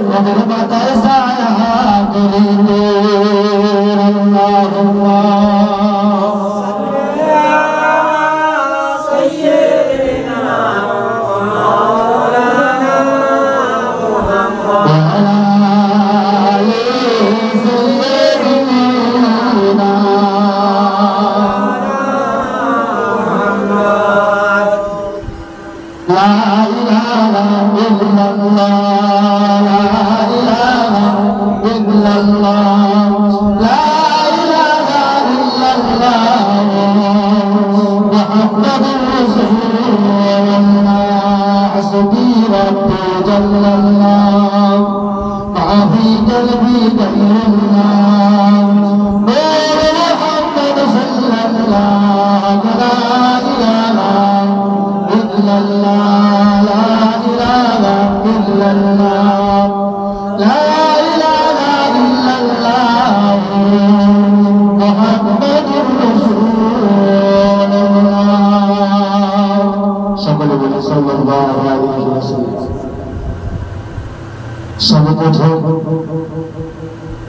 কবর মাথায় ছায়া করে দে আল্লাহুম্মা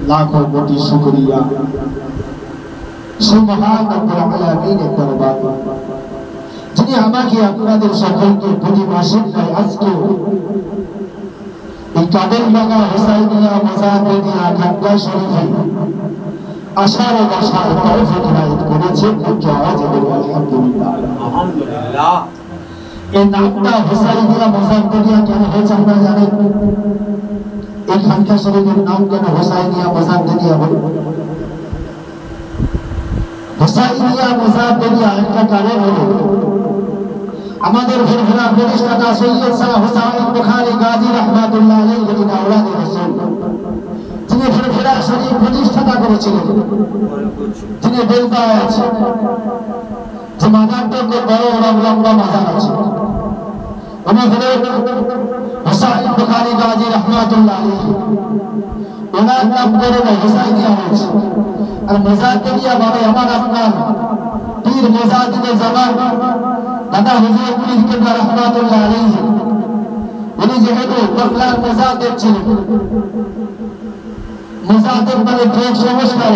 लाखों कोटि शुक्रिया सुबहान रब्बुल आलामीन दरबार যিনি আমাকে আপনাদের সকলকে প্রতি মাসের ন্যায় আজকে এই কাদের লাগা হুসাইনিয়া মুজাহিদিয়া খানকা শরীফে আশার ও বসার তৌফিক ইনায়েত করেছেন একটু আওয়াজে বলুন আলহামদুলিল্লাহ আলহামদুলিল্লাহ। এই নামটা হুসাইনিয়া মুজাহিদিয়া কেন হয়েছে আপনারা জানেন? এই খানকা শরীফের নাম কেন হুসাইনিয়া মুজাহিদিয়া হলো? হুসাইনিয়া মুজাহিদিয়া একটা কারণ হলো আমাদের ফুরফুরা প্রতিষ্ঠাতা সৈয়দ শাহ হুসাইন বুখারী গাজী রাহমাতুল্লাহ আলাইহি যিনি আওলাদে রাসূল, যিনি ফুরফুরা শরীফ প্রতিষ্ঠাতা করেছিলেন, যিনি বলতে আছে যে মাজারটা বড় লম্বা মাজার আছে, উনি হলেন হুসাইন বুখারী গাজী রাহমাতুল্লাহ আলাইহি। ওনার নাম করে হুসাইনিয়া হয়েছে। আর মুজাহিদিয়া মানে আমার আপনার পীর মুজাহিদে জামান দাদা হুজুর পীর কিবলা রাহমাতুল্লাহ আলাইহি, উনি যেহেতু বাংলার মুজাহিদ ছিলেন, মুজাহিদ মানে ঠিক সংস্কার,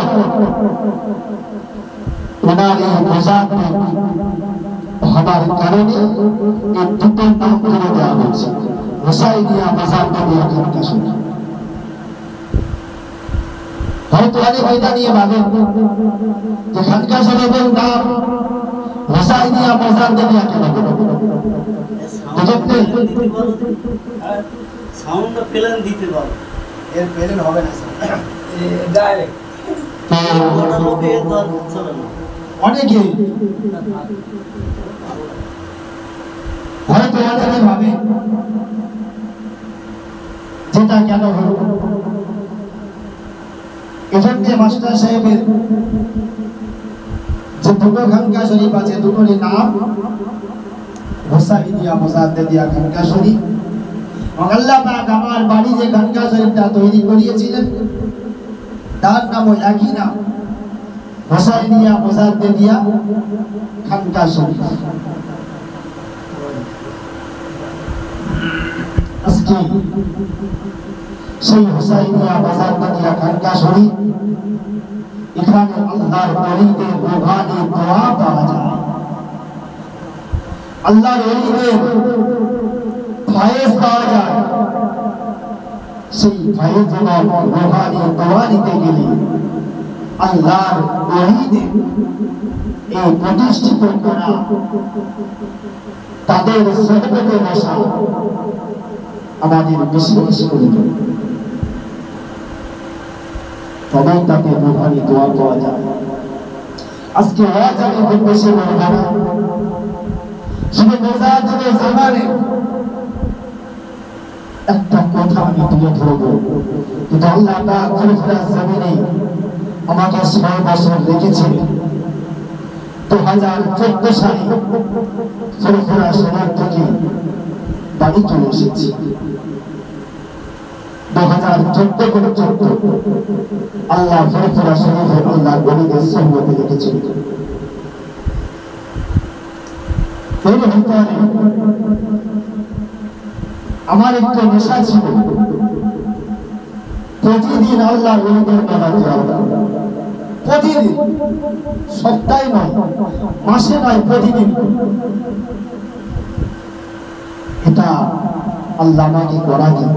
ওনার এই মুজাহিদ হবার কারণে এই দুটো নাম করে দেওয়া হয়েছে হুসাইনিয়া মুজাহিদিয়া খানকা শরীফ। হয়তো অনেক এটা নিয়ে ভাবেন যে খানকা শরীফের নাম হুসাইনিয়া মুজাহিদিয়া কেন হলো? সাউন্ডটা প্লেন দিতে পারো, এর প্লেন হবে না ডাইরেক্ট ওটা লোকে এর দর চলে না। অনেকে হয়তো অনেকে ভাবে যেটা কেন হলো। এজন্য মাস্টার সাহেবের যে দুটো খানকা শরীফ আছে দুটোরই নাম হুসাইনিয়া মুজাহিদিয়া খানকা শরীফ। আল্লাহ পাক আমার বাড়ি যে খানকা শরীফটা তৈরি করিয়েছিলেন তার নামও একই নাম হুসাইনিয়া মুজাহিদিয়া খানকা শরীফ। আজকে সেই হুসাইনিয়া মুজাহিদিয়া খানকা শরীফ এখানে আল্লাহর ওলিদের রুহানি দোয়া পাওয়া যায়, আল্লাহর ওলিদের ফয়েজ পাওয়া যায়। সেই ফয়েজ এবং রুহানি দোয়া নিতে গেলে আল্লাহর ওলিদের এই প্রতিষ্ঠিত করা তাদের সহবতে বসা আমাদের বেশি বেশি প্রয়োজন, তবেই তাতে রুহানি দোয়া পাওয়া যায়। আজকে ওয়াজ আমি খুব বেশি বলবো না, শুধু মুজাহিদের জামানে একটা কথা আমি তুলে ধরবো। কিন্তু আল্লাহ পাক ফুরফুরা জমিনে আমাকে 6 বছর রেখেছে। 2014 সালে ফুরফুরা শহর থেকে বাড়ি চলে এসেছি। 2014 পর্যন্ত আল্লাহ ফুরফুরা শরীফে আল্লাহ গরিবের সহবতে রেখেছিল। এর ভিতরে আমার একটু নেশা ছিল, প্রতিদিন আল্লাহর ওলিদের মাজার জিয়ারত, প্রতিদিন, সপ্তাহে নয়, মাসে নয়, প্রতিদিন। এটা আল্লাহ আমাকে করা দিন।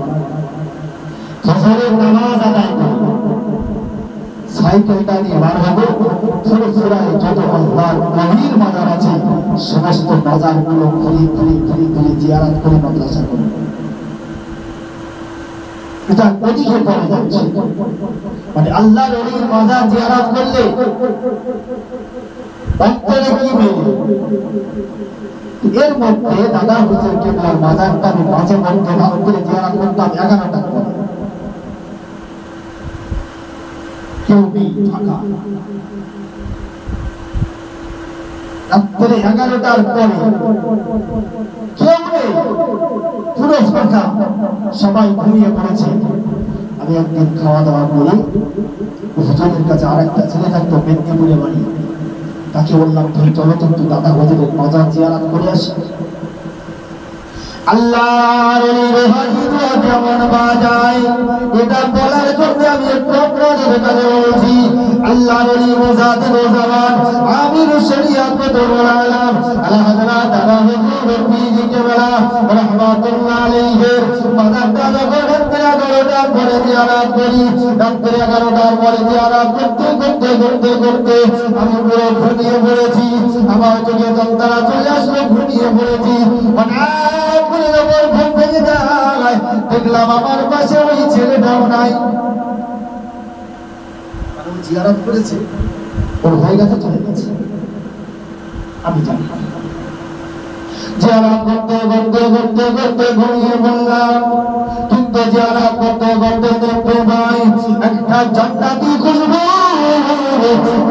ফজরের নামাজ আদায় করব, সাইকেলটা নিয়ে বার হবো, ফুরফুরায় যত আল্লাহর ওলির মাজার আছে সমস্ত মাজারগুলো ঘুরে ঘুরে ঘুরে ঘুরে জিয়ারত করে মাদ্রাসা করব। এটা ওদিকে পড়ে যাচ্ছে, মানে আল্লাহর ওলির মাজার জিয়ারত করলে অন্তরে কি মেলে। এর মধ্যে দাদা হুজুর কেবলার মাজারটা আমি মাঝে মধ্যে ভালো করে জিয়ারত করতাম 11টা করে, কেউ নেই ফাঁকা। রাত্রে 11টার পরে কেউ নেই, পুরো ফাঁকা, সবাই ঘুমিয়ে পড়েছে। আমি একদিন খাওয়া দাওয়া করে হুজুরের কাছে আরেকটা ছেলে থাকতো মেদিনীপুরে বাড়ি, তাকে বললাম তুই চলো তো একটু দাদা হুজুরের মাজার জিয়ারত করে আসি। আল্লাহর ওলির হাদিয়া কেমন বাজায় এটা বলার জন্য আমি একটু আপনাদের কাছে বলছি। আল্লাহর ওলি মুজাদ্দিদ জামান আমির শরিয়াত কদরুল আলম আলা হযরত দাদা হুজুর পীর কেবলা রাহমাতুল্লাহ আলাইহির মাজারটা যখন রাত্রে 11টার পরে জিয়ারত করি, রাত্রে 11টার পরে জিয়ারত করতে করতে করতে করতে আমি পুরো ঘুমিয়ে পড়েছি। আমার চোখে যন্ত্রণা চলে আসলো, ঘুমিয়ে পড়েছি। হঠাৎ করে যখন ঘুম ভেঙে যায় দেখলাম আমার পাশে ওই ছেলেটাও নাই। জিয়ারত করেছে, ওর হয়ে গেছে, চলে গেছে, আমি জানি। জিয়ারত করতে করতে করতে করতে ঘুমিয়ে পড়লাম, কিন্তু জিয়ারত করতে করতে দেখতে পাই একটা জান্নাতি খুশবু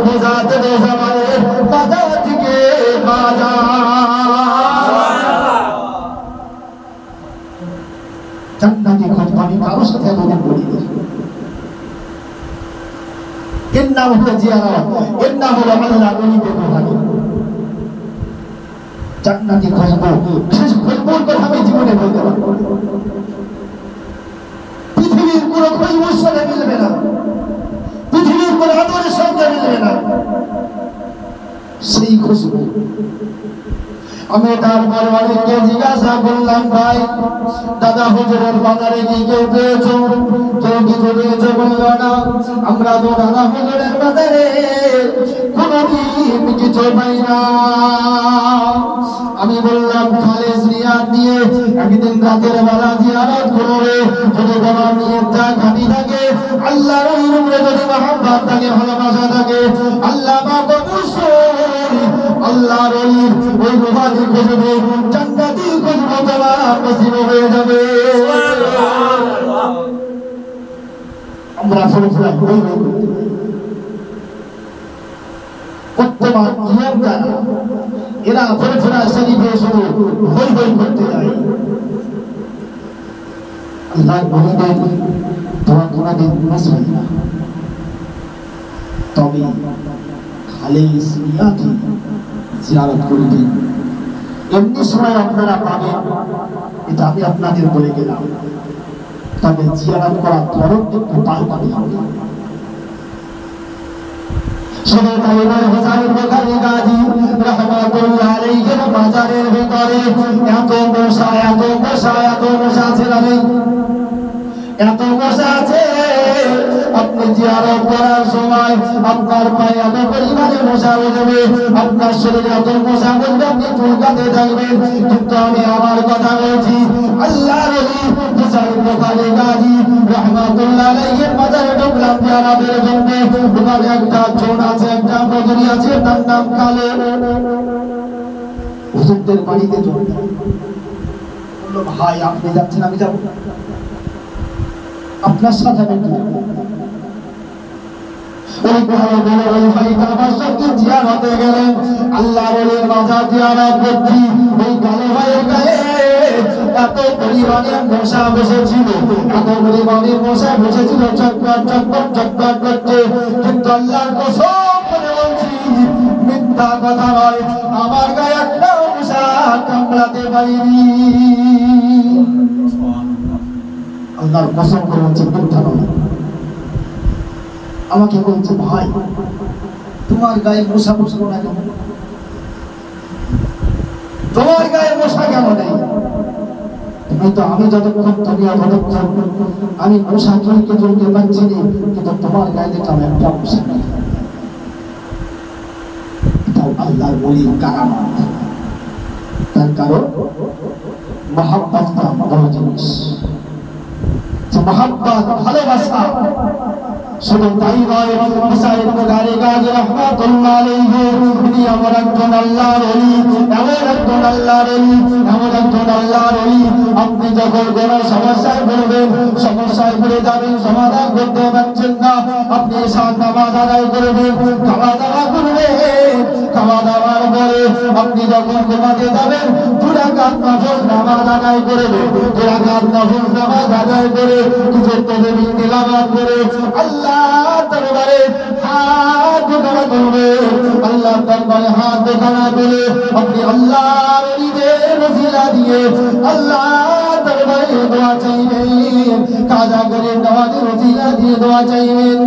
মুজাদ্দিদ জামানের মাজার থেকে বাজা। জান্নাতি খুশবু আমি কারোর সাথে এতদিন বলিনি। এর নাম হলো জিয়ারত, এর নাম হলো আল্লাহর ওলিদের মেহমানি। জান্নাতি খুশবু, শেষ খুশবুর কথা আমি জীবনে বলতে পারবো না। পৃথিবীর কোন খুশবুর সাথে মিলবে না, পৃথিবীর কোন আদরের সঙ্গে মিলবে না সেই খুশবু। আমি তারপর অনেককে জিজ্ঞাসা করলাম, ভাই দাদা হুজুরের বাজারে কি কেউ পেয়েছো? কেউ কিছু পেয়েছো? বলল না, আমরা তো দাদা হুজুরের বাজারে কোনদিন কিছু পাই না। আমি বললাম খালেস নিয়াত দিয়ে একদিন রাতের বেলা জিয়ারত করবে, যদি তোমার নিয়তটা খাঁটি থাকে, আল্লাহর ওলির উপরে যদি মহব্বত থাকে, ভালোবাসা থাকে, আল্লাহ পাক অবশ্যই আল্লাহর ওলির ওই রূহানি খুশবু, জান্নাতি খুশবু তোমার নসিব হয়ে যাবে। আমরা ফুরফুরা হই হই করতে পারি। বর্তমান ইমাম যারা, এরা ফুরফুরা শরীফে শুধু হই হই করতে যায়। আল্লাহর ওলিদের দোয়া কোনদিন মিস হয় না। তবে খালেস নিয়াতে জিয়ারত করবেন। এমনি সময় আপনারা পাবেন, এটা আমি আপনাদের বলে গেলাম। তবে জিয়ারত করার তরফ একটু পাল্টাতে হবে। শুধু তাই নয়, হুসাইন বুখারী গাজী রাহমাতুল্লাহ আলাইহির মাজারের ভিতরে এত মশা, এত মশা, এত মশা ছিল না, এত মশা আছে। আপনি জিয়ারত করার সময় আপনার পায়ে এত পরিমাণে মশা উঠবে, আপনার শরীরে এত মশা উঠবে, আপনি চুলকাতে থাকবেন। কিন্তু আমি আমার কথা বলছি, আল্লাহর ওলি হুসাইন বুখারী গাজী রাহমাতুল্লাহ আলাইহির মাজারে ঢুকলাম জিয়ারতের জন্য। ওখানে একটা চোর আছে, একটা বদরি আছে, তার নাম কালো। হুজুরদের বাড়িতে চোর বলল, ভাই আপনি যাচ্ছেন, আমি যাবো, আপনার সাথে আমি ওই ভালো বলে ওই ভাইটা আমার সঙ্গে জিয়ারতে গেলেন। আল্লাহর ওলির মাজার জিয়ারত করছি, ওই কালো ভাইয়ের গায়ে এত পরিমাণে মশা বসেছিল, এত পরিমাণে মশা বসেছিল, চটপট চটপট চটপট করছে। কিন্তু আল্লাহর কসম করে বলছি, মিথ্যা কথা নয়, আমার গায়ে একটা মশা কামড়াতে পারিনি। আল্লাহর কসম করে বলছি, মিথ্যা নয়। আমাকে বলছে, ভাই তোমার গায়ে মশা বসলো না কেন? তোমার গায়ে মশা কেন নেই? হয়তো আমি যতক্ষণ দুনিয়া ততক্ষণ আমি মশা চলতে চলতে পারছি না, কিন্তু তোমার গায়ে দেখলাম একটা মশা নেই। এটাও আল্লাহর ওলির কারামাত। তার কারণ মহাব্বতটা বড় জিনিস। মহাব্বত, ভালোবাসা শুধু তাই নয়, হুসাইন বুখারী গাজী রাহমাতুল্লাহ আলাইহি তিনি এমন একজন আল্লাহর ওলি, এমন একজন আল্লাহর ওলি, এমন একজন আল্লাহর ওলি। আপনি যখন কোনো সমস্যায় পড়বেন, সমস্যায় পড়ে যাবেন, সমাধান করতে পারছেন না, আপনি এশার নামাজ আদায় করবেন, খাওয়া দাওয়া করবেন, খাওয়া দাওয়ার পরে আপনি যখন ঘুমাতে যাবেন 2 রাকাত নফল নামাজ আদায় করবেন, 2 রাকাত নফল নামাজ আদায় করে কিছু তসবিহ তিলাওয়াত করে আল্লাহর দরবারে হাত দুখানা তুলবে, আল্লাহর দরবারে হাত দুখানা তুলে আপনি আল্লাহর ওলিদের ওসিলা দিয়ে আল্লাহর দরবারে দোয়া চাইবেন, কাজা করে নওয়াজের ওসিলা দিয়ে দোয়া চাইবেন,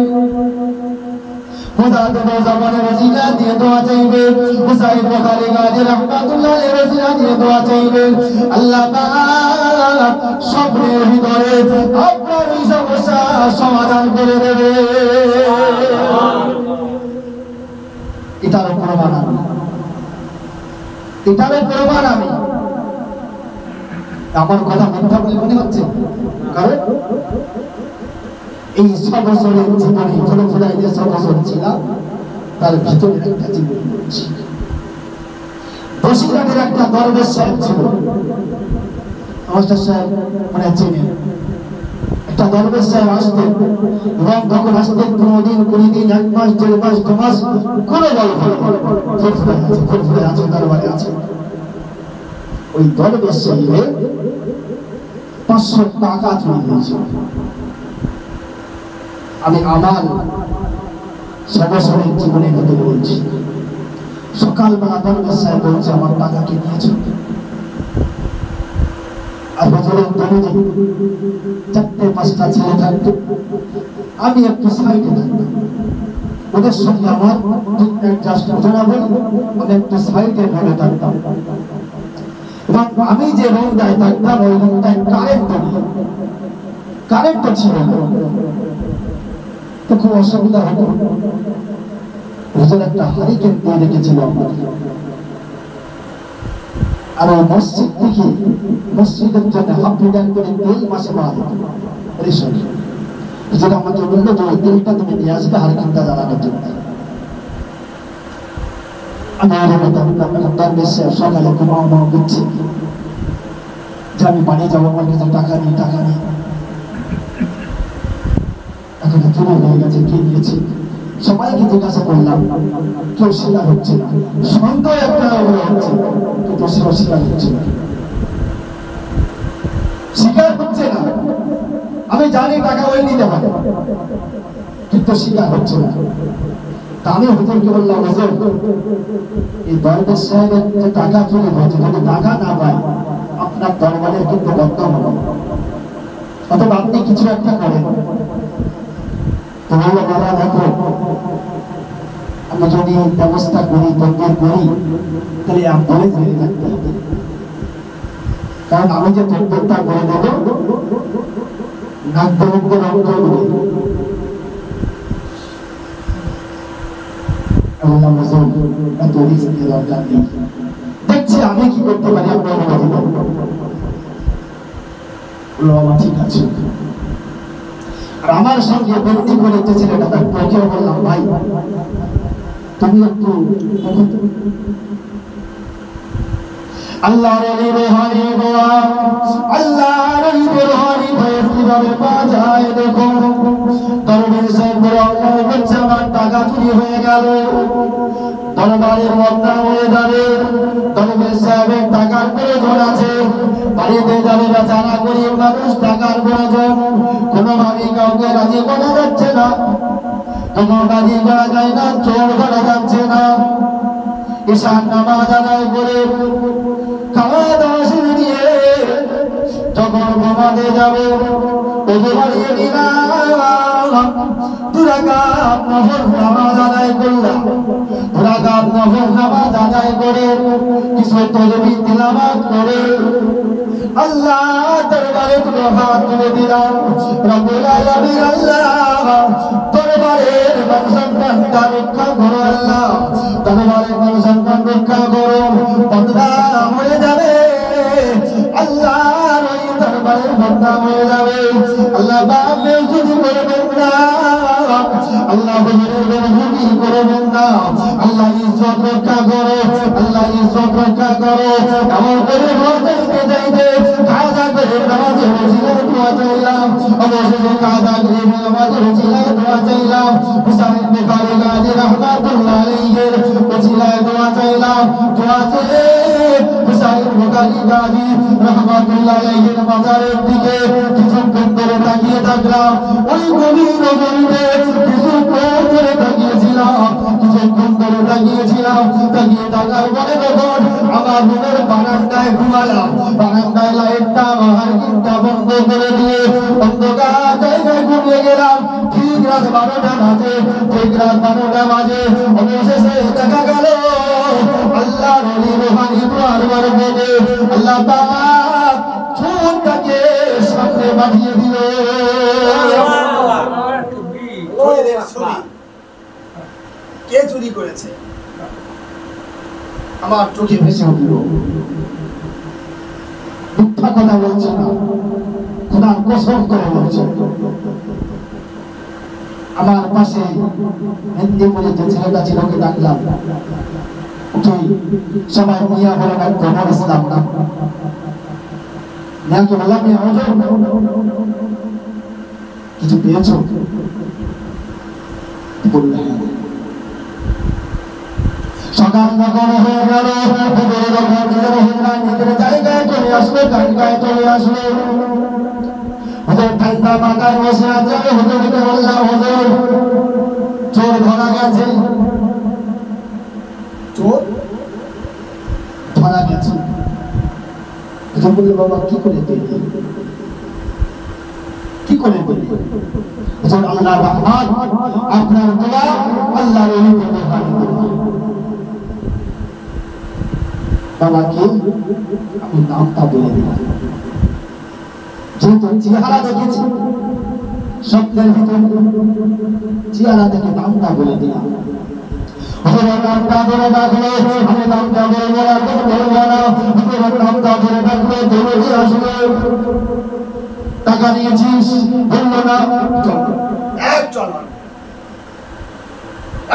খুদাতে জামানের ওসিলা দিয়ে দোয়া চাইবেন, হুসাইন বুখারী গাজী রাহমাতুল্লাহ আলাইহির ওসিলা দিয়ে দোয়া চাইবেন। আল্লাহ পাক স্বপ্নের ভিতরে আপনার এই সমস্যা সমাধান করে দেবে। এটারও প্রমাণ আমি, এটারও প্রমাণ আমি। আমার কথা মিথ্যা বলে মনে হচ্ছে? কারণ এই 6 বছরের জীবনে খোলায় যে 6 বছর ছিলাম তার ভিতরে একটা জীবন ছিল। বসিরহাটের একটা দরবেশ সাহেব ছিল, মাস্টার সাহেব মানে চেনেন, একটা দরবেশ সাহেব আসতেন এবং তখন আসতেন 15 দিন 20 দিন 1 মাস 1.5 মাস 2 মাস কোনো গল্প ফুরফুরে আছে দরবারে আছে। ওই দরবেশ সাহেবের 500 টাকা চুরি হয়েছিল। আমি আমার 6 বছরের জীবনের ভিতরে বলছি, সকালবেলা দরবেশ সাহেব বলছে আমার টাকা কে নিয়েছ? আর বছরের দরজে 4-5টা ছেলে থাকতো, আমি একটু সাইডে থাকতাম, ওদের সঙ্গে আমার অ্যাডজাস্ট হতো না বলে আমি একটু সাইডে ভেবে থাকতাম। এবং আমি যে রুমটায় থাকতাম ওই রুমটায় কারেন্ট ছিল না, তো খুব অসুবিধা হতো। হুজুর একটা হারিকেন দিয়ে রেখেছিল আমাদের, আর ওই মসজিদ থেকে মসজিদের জন্য হাফ লিটার করে তেল মাসে পাওয়া যেত। হুজুর আমাকে বললো যে ওই তেলটা তুমি নিয়ে আসবে হারিকেনটা জ্বালানোর জন্য। আমি সকালে ঘুমাও করছি যে আমি বাড়ি যাবো, আমার কাছে টাকা নেই, এখন চুরি হয়ে গেছে, কে দিয়েছে? সবাইকে জিজ্ঞাসা করলাম, কেউ স্বীকার হচ্ছে না। সন্দেহ একটা হচ্ছে, কিন্তু সেও স্বীকার হচ্ছে না, আমি জানি টাকা ওই নিতে পারে, কিন্তু স্বীকার হচ্ছে না। তা আমি হুজুরকে বললাম, হুজুর এই দরবেশ সাহেবের যে টাকা চুরি হয়েছে, যদি টাকা না পায় আপনার দরবারের কিন্তু বদনাম হবে, অথবা আপনি কিছু একটা করেন। তো বললো, বাবা দেখো আমি যদি ব্যবস্থা করি, তদবির করি, তাহলে বলে ফেলে থাকতে হবে, কারণ আমি যে তদবিরটা করে দেবো নাগরিকদের অঙ্ক দেখছি আমি কি করতে পারি, আপনার অনুমতি দেবো। ঠিক আছে। আর আমার সঙ্গে বন্দি করে যে ছেলেটা, তাকে বললাম, ভাই তুমি একটু আল্লাহর ওলি রুহানি দোয়া, আল্লাহর ওলি রুহানি ফয়েজ কিভাবে পাওয়া যায় দেখো। দরবেশ সাহেব আল্লাহ বলছে আমার টাকা চুরি হয়ে গেল, দরবারের বদনাম হয়ে যাবে, দরবেশ সাহেবের টাকার প্রয়োজন আছে, বাড়িতে যাবে বেচারা গরিব মানুষ, টাকার প্রয়োজন, কোনোভাবেই কাউকে রাজি করা যাচ্ছে না, কোনো রাজি করা যায় না, চোর করা যাচ্ছে না। ঈশার নামাজ আদায় করে খাওয়া দাওয়া সেরে নিয়ে যখন ঘুমাতে যাবো, ওজু বাড়িয়ে নিলাম, দুরাকাত নফল নামাজ আদায় করলাম, দুরাকাত নফল নামাজ আদায় করে কিছু তসবিহ তিলাওয়াত করে আল্লাহ দরবারে দুটো হাত তুলে দিলাম। রব্বুল আলামিন আল্লাহ দরবারের সন্তানটা রক্ষা করো আল্লাহ, দরবারের সন্তান রক্ষা করো। বান্দা হয়ে যাবে আল্লাহর ওই দরবারের বান্দা হয়ে যাবে। আল্লাহ বাপের যদি করবেন না, আল্লাহ হুজুরের বেরুজি করবেন না। আল্লাহ ইজ্জত রক্ষা করো, আল্লাহ ইজ্জত রক্ষা করো। এমন করে বলতে যাইতে কাজা করে নামাজের ওসিলায় দোয়া চাইলাম, অবশেষে কাজা করে নামাজের ওসিলায় দোয়া চাইলাম। হুসাইন বুখারী গাজী রাহমাতুল্লাহ আলাইহির ওসিলায় দোয়া চাইলাম। দোয়া চেয়ে হুসাইন বুখারী গাজী রাহমাতুল্লাহ আলাইহির মাজারের দিকে কিছুক্ষণ ধরে তাকিয়ে থাকলাম। ওই গভীর রজনীতে কিছুক্ষণ ধরে তাকিয়েছিলাম, কিছুক্ষণ ধরে তাকিয়েছিলাম। তাকিয়ে থাকার পরে যখন আমার রুমের বারান্দায় ঘুমালাম, বারান্দায় লাইটটা মার্কিনটা বন্ধ করে দিয়ে অন্ধকার জায়গায় ঘুমিয়ে গেলাম। ঠিক রাত 12টা বাজে, ঠিক রাত 12টা বাজে অবশেষে দেখা গেল আল্লাহর ওলি রুহানি দোয়ার বরকতে আল্লাহ পাক চোখটাকে সামনে পাঠিয়ে দিল। কে চুরি করেছে? আমার চোখে ভেসে উঠল। মিথ্যা কথা বলছে না, খোদার কসম করে বলছে। আমার পাশে হিন্দি বলে যে ছেলেটা ছিল ওকে ডাকলাম, ওকে সবাই মিয়া বলে ডাকতো, আমার ইসলাম না। মিয়াকে বললাম, মিয়া কিছু পেয়েছো? বললে সকাল নগর হয়ে গেল, নিজের জায়গায় চলে আসলো, জায়গায় চলে আসলো। হুজুর ঠান্ডা মাথায় বসে আছে। হুজুরকে বললাম, হুজুর চোর ধরা গেছে। চোর ধরা গেছে। হুজুর বললো, বাবা কি করে পেলি, কি করে পেলি? হুজুর আল্লাহর রহমত, আপনার দোয়া, আল্লাহর ওলিদের দোয়া। বাবাকে আমি নামটা বলে দিলাম, যেহেতু চেহারা দেখেছি, স্বপ্নের ভিতরে চেহারা দেখে নামটা বলে দিলাম। নামটা ধরে ডাকলো, আমি নামটা বলবো না, বলবো না। নামটা ধরে ডাকলো, দৌড়ে আসলো। টাকা নিয়েছিস? বললো না। এক চলন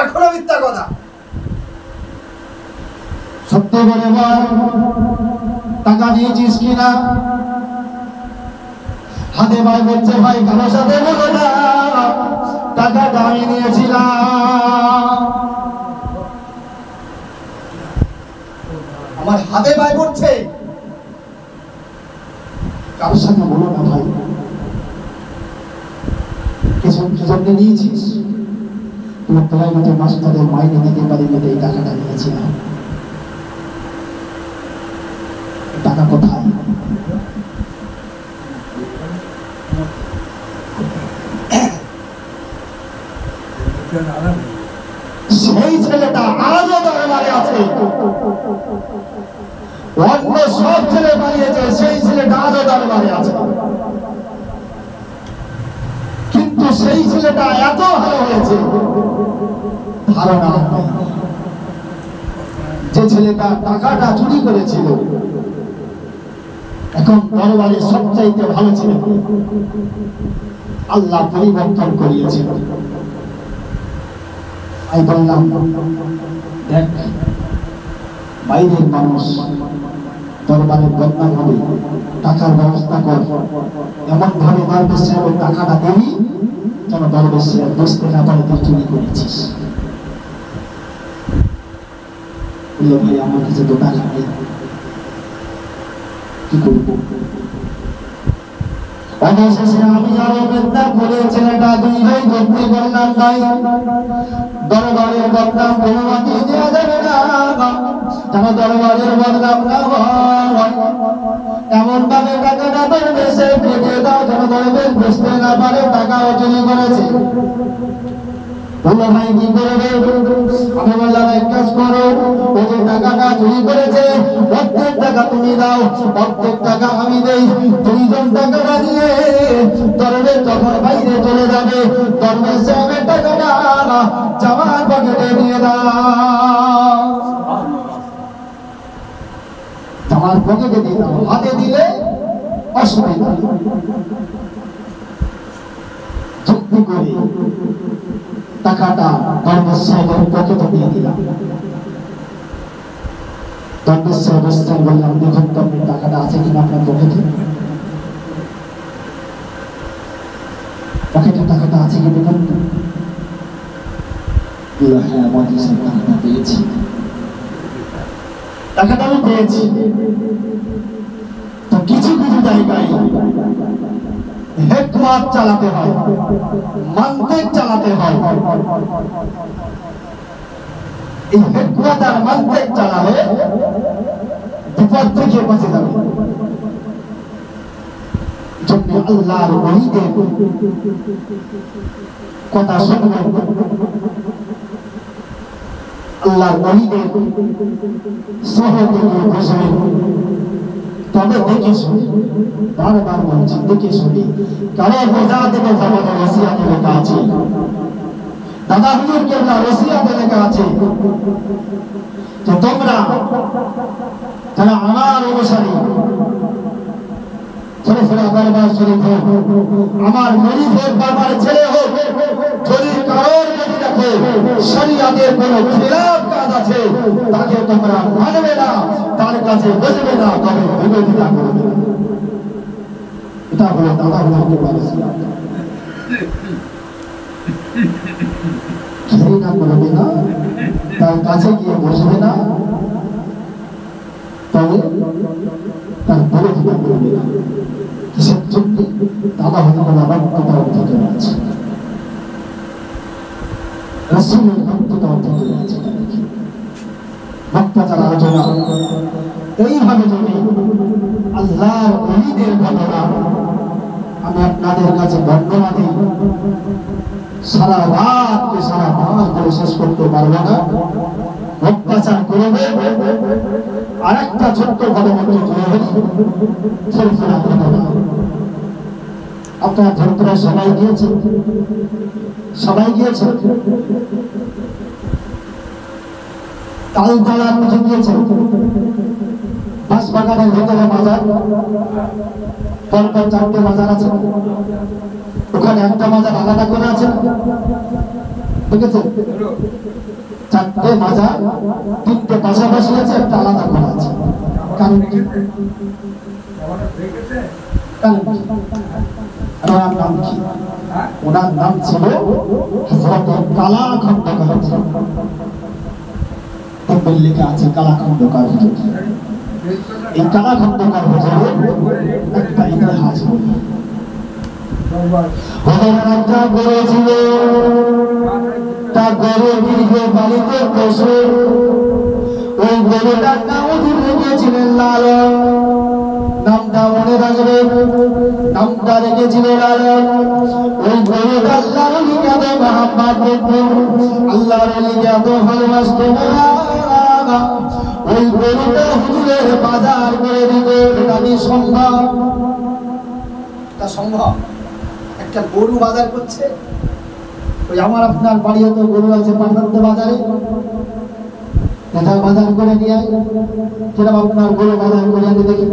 এখনো মিথ্যা কথা। সত্যি করে বল, টাকা নিয়েছিস কিনা? হাতে ভাই বলছে, ভাই কারো সাথে বলো না, টাকাটা আমি নিয়েছিলাম। আমার হাতে ভাই পড়ছে, কারোর সাথে বলো না ভাই, কিছু জন্য নিয়েছিস? তোমার প্রাইভেটের মাস্টারের মাইনে দিতে পারি না, এই টাকাটা নিয়েছিলাম। টাকা কোথায়? সেই ছেলেটা আজও দরবারে আছে। অন্য সব ছেলে পালিয়েছে, সেই ছেলেটা আজও দরবারে আছে। কিন্তু সেই ছেলেটা এত ভালো হয়েছে, ধারণা নেই। যে ছেলেটা টাকাটা চুরি করেছিল, এখন দরবারে সবচাইতে ভালো ছিল। আল্লাহ পরিবর্তন করিয়েছে। আমি বললাম, দেখ বাইরের মানুষ দরবারের বদনাম হবে, টাকার ব্যবস্থা কর, এমন ভাবে দরবেশ সাহেবের টাকাটা দিবি যেন দরবেশ সাহেব বুঝতে না পারে তুই চুরি করেছিস। বললো, ভাই আমার কাছে তো টাকা নেই, কি করবো? অবশেষে আমি আরো বেদনা করে ছেলেটা দুই ভাই ভক্তি করলাম, ভাই দরবারের বদনাম কোনোভাবে দেওয়া যাবে না, যেন দরবারের বদনাম না হয়। এমন ভাবে টাকাটা দরবেশে ফিরিয়ে দাও যেন দরবেশ বুঝতে না পারে টাকাও চুরি করেছে। বললো ভাই কি করবে? আমি বললাম এক কাজ করো, ও যে টাকাটা চুরি করেছে প্রত্যেক টাকা তুমি দাও, প্রত্যেক টাকা আমি দেই। দুইজন টাকাটা নিয়ে দরবেশ যখন বাইরে চলে যাবে দরবেশ সাহেবের টাকাটা জামার পকেটে দিয়ে দাও, জামার পকেটে দিয়ে দাও, হাতে দিলে অসুবিধা। যুক্তি করে টাকাটা দরবেশ সাহেবের পকেটে দিয়ে দিলাম। দরবেশ সাহেবের স্ত্রী বললাম, দেখুন তো আপনার টাকাটা আছে কিনা আপনার পকেটে, পকেটে টাকাটা আছে কি দেখুন তো। হ্যাঁ মন্ত্রী সাহেব টাকাটা পেয়েছি, টাকাটা আমি পেয়েছি। তো কিছু কিছু জায়গায় হিকমত চালাতে হয়, মন্ত্র চালাতে হয়। এই হিকমত আর মন্ত্র চালালে বিপদ থেকে বাঁচে যাবে। জন্য আল্লাহর ওহীদের কথা শুনবেন, আল্লাহর ওহীদের সহজে বুঝবেন, তবে দেখে শুনি, বারবার বলছি দেখে শুনি। কারণ বোঝা দেবে জামানের ওসিয়াতে লেখা আছে, দাদা হুজুর কেবলা ওসিয়াতে লেখা আছে যে তোমরা যারা আমার অনুসারী শরীফরা দরবার শরীফ হোক, আমার মরিদ হোক, বাবার ছেলে হোক, যদি কারোর যদি দেখো শরীয়তের কোন খিলাফ কাজ আছে তাকে তোমরা মানবে না, তার কাছে বুঝবে না, তবে বিরোধিতা করবে। এটা হলো দাদা হুজুরকে বলেছিলাম, ঘৃণা করবে না, তার কাছে গিয়ে বসবে না, তবে তার বিরোধিতা করবে না। কিসের জন্য? দাদা হুজুর রক্তটা অর্জিত আছে, রাসূলের রক্তটা অর্জিত আছে। বক্তার আলোচনা এইভাবে যদি আল্লাহর ওহীদের ঘটনা আমি আপনাদের কাছে বর্ণনা দিই, সারা রাতকে সারা মাস ধরে শেষ করতে পারবো না। অত্যাচার করবে। আর একটা ছোট্ট ঘটনা আপনার ধরতরা সবাই গিয়েছেন, সবাই গিয়েছেন, তালতলা বুঝে গিয়েছেন, বাঁশবাগানের ভেতরে বাজার, পরপর 4টে বাজার আছে, ওখানে একটা বাজার আলাদা করে আছে, দেখেছেন? 4টে বাজার, 3টে পাশাপাশি আছে, একটা আলাদা করা আছে। কারণ কি? ওনার নাম কি? ওনার নাম ছিল হযরত কালা খন্দকার। লেখা আছে কালা খন্দকার হুজুর। এই কালা খন্দকার হুজুরের একটা ইতিহাস। হুজুরের একটা গরু ছিল, তার গরু গৃহপালিত পশু। ওই গরুটার নাম হুজুর রেখেছিলেন লালন। নামটা মনে রাখবে, নামটা রেখেছিল লালন। ওই গরুটা আল্লাহর ওলিকে এত মহব্বত করত, আল্লাহর ওলিকে এত ভালোবাসত, ওই গরুটা হুজুরের বাজার করে দিত। এটা কি সম্ভব? এটা সম্ভব? একটা গরু বাজার করছে। ওই আমার আপনার বাড়িতে তো গরু আছে পাঠান্ত বাজারে, এটা বাজার করে নিয়ে আয়, কিরকম আপনার গরু বাজার করে আনে দেখি।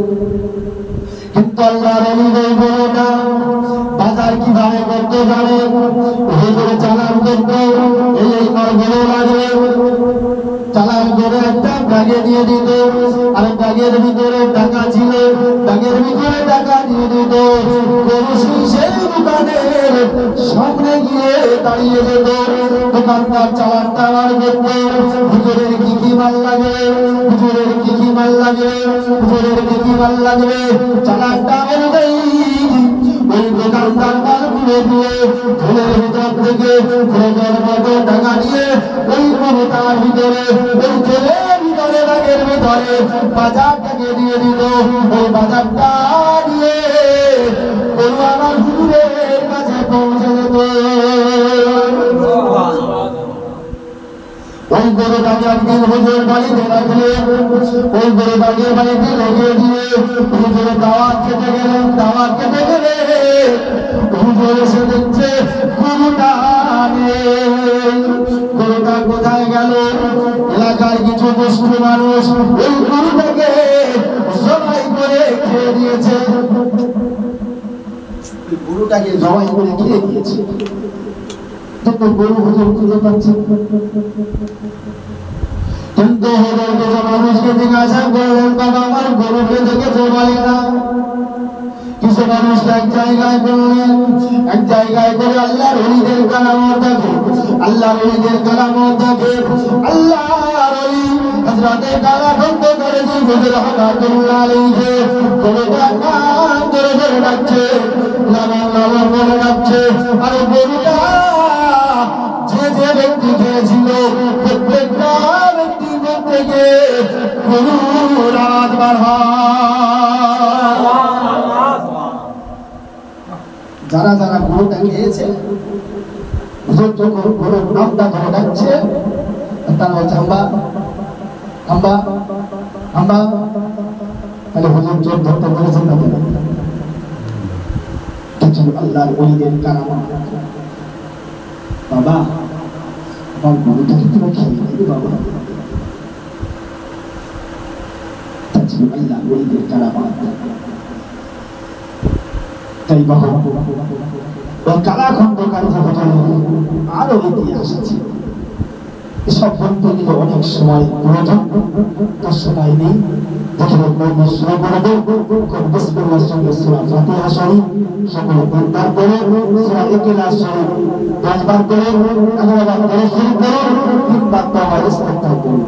কিন্তু আল্লাহর ওলির ওই গরুটা বাজার কিভাবে করতে জানে, হুজুর চালান করত। এই মার গরু লাগবে, চালান করে একটা ব্যাগে দিয়ে দিত, আর ব্যাগের ভিতরে টাকা ছিল, ব্যাগের ভিতরে টাকা দিয়ে দিত। গরু সেই দোকানের সামনে গিয়ে দাঁড়িয়ে যেত, দোকানদার চালানটা বার করত। হুজুরের কি কি মাল লাগবে, হুজুরের কি কি মাল লাগবে, হুজুরের কি কি মাল লাগবে, চালানটা অনুযায়ী ওই দোকানদার মালগুলো দিয়ে ঝোলের ভিতর থেকে প্রয়োজন মতো টাকা নিয়ে ওই গরুটার ভিতরে, ওই ঝোলের ভিতরে ব্যাগের ভিতরে বাজারটাকে দিয়ে দিল। ওই বাজারটা দিয়ে গরু আমার হুজুরের কাছে পৌঁছে যেত। ওই গরুটাকে একদিন হুজুর বাড়িতে রাখলেন। ওই গরুটাকে বাড়িতে রেখে দিয়ে হুজুর দাওয়াত খেতে গেলেন। দাওয়াত খেতে গেলে হুজুর এসে দেখছে গরুটা নেই। গরুটা কোথায় গেল? এলাকার কিছু দুষ্টু মানুষ ওই গরুটাকে জবাই করে খেয়ে দিয়েছে। গরুটাকে জবাই করে খেয়ে দিয়েছে। কিন্তু গরু হুজুর খুঁজে পাচ্ছে। কিন্তু হুজুর কিছু মানুষকে জিজ্ঞাসা করলেন, বাবা আমার গরুকে দেখেছো বলে না? কিছু মানুষকে এক জায়গায় করলেন, এক জায়গায় করে আল্লাহর ওলিদের কারামত দেখে। আল্লাহর ওলিদের কারামত দেখে। আল্লাহর ওলি হযরতে কালা খন্দকার জি হুজুর রহমাতুল্লাহ আলাইহি গরুটার নাম ধরে ধরে ডাকছে, লালন লালন বলে ডাকছে। আর গরুটা যে যে ব্যক্তি খেয়েছিল প্রত্যেকটা ব্যক্তির থেকে গরুর আওয়াজ বার হয়। যারা যারা গরুটা খেয়েছে হুজুর যখন গরুর নামটা ধরে ডাকছে, তারা বলছে হাম্বা হাম্বা হাম্বা। তাহলে হুজুর চোখ ধরতে পেরেছেন না? দেখছেন আল্লাহর ওলিদের কারামত। বাবা আমার গরুটাকে তুমি খেয়ে নেবে বাবা। দেখছেন আল্লাহর ওলিদের কারামত। তাই বাবা ওই কালা খন্দকার যে ঘটনা আরো ইতিহাস আছে। এসব বলতে গেলে অনেক সময় প্রয়োজন, তার সময় নেই। দেখে শুরু করে দেব বিসমিল্লাহর সঙ্গে সূরা ফাতিহা শরীফ সকলে 10 বার করে, সূরা ইখলাস শরীফ 10 বার করে, 11 বার করে শুরু করুন, 3 বার তো আমার ইস্তেগফার করুন।